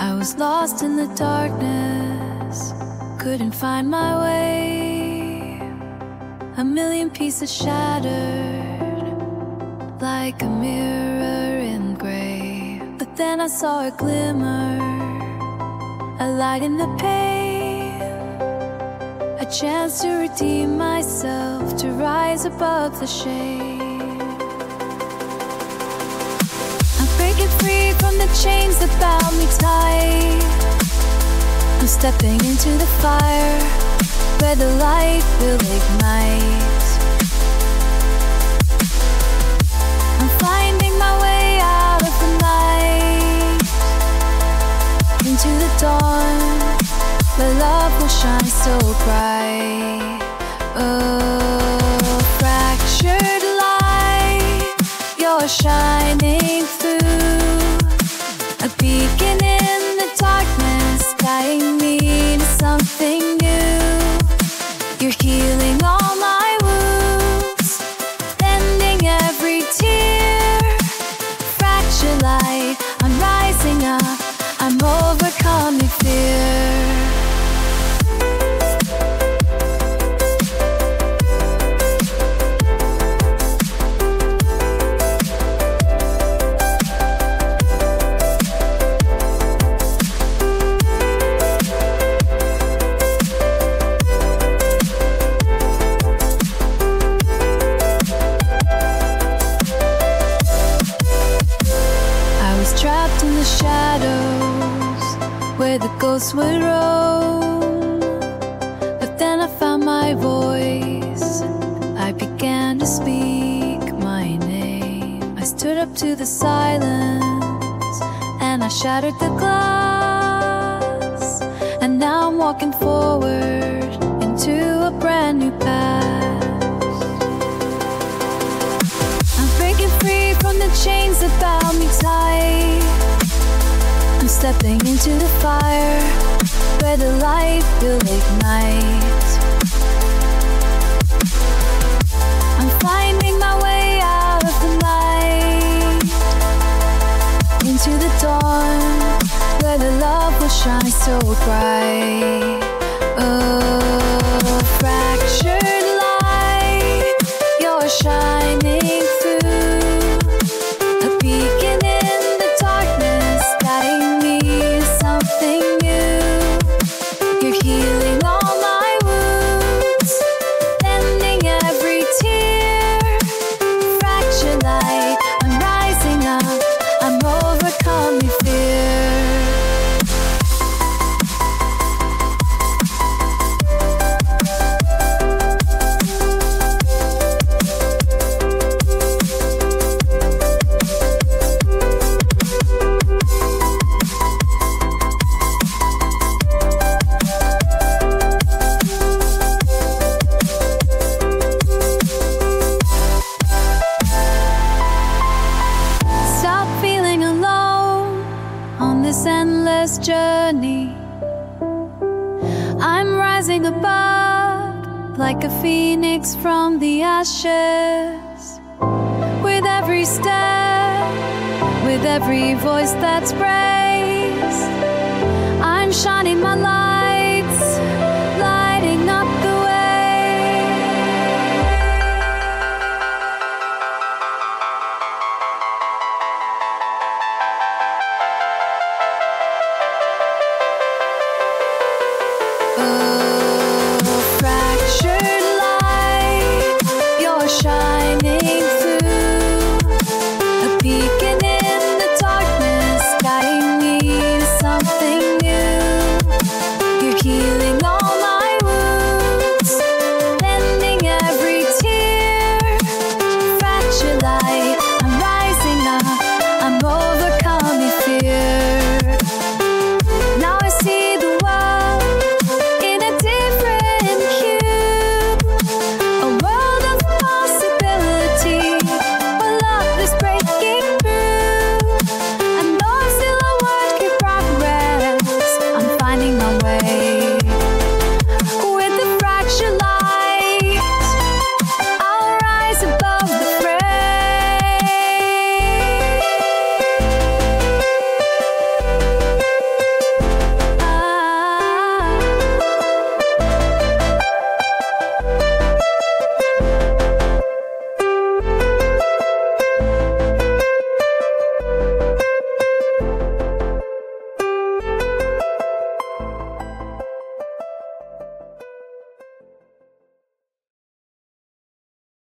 I was lost in the darkness, couldn't find my way. A million pieces shattered, like a mirror in gray. But then I saw a glimmer, a light in the pain, a chance to redeem myself, to rise above the shame. Breaking free from the chains that bound me tight. I'm stepping into the fire, where the light will ignite. I'm finding my way out of the night, into the dawn, where love will shine so bright. Oh, fractured light, you're shining through. A beacon in the darkness, guiding me to something new. You're healing all my wounds, bending every tear. Fractured light, I'm rising up, I'm overcoming fear. Trapped in the shadows, where the ghosts would roam. But then I found my voice, I began to speak my name. I stood up to the silence, and I shattered the glass. And now I'm walking forward into a brand new path. I'm breaking free from the chains that bound me tight. I'm stepping into the fire, where the light will ignite. I'm finding my way out of the night, into the dawn, where the love will shine so bright. Oh, fractured light, you're shining through. A beacon in the darkness, guiding me to something new. You're healing all my wounds, bending every tear. Fractured light, I'm rising up, I'm overcoming fear. This endless journey, I'm rising above, like a phoenix from the ashes. With every step, with every voice that's raised, I'm shining my light.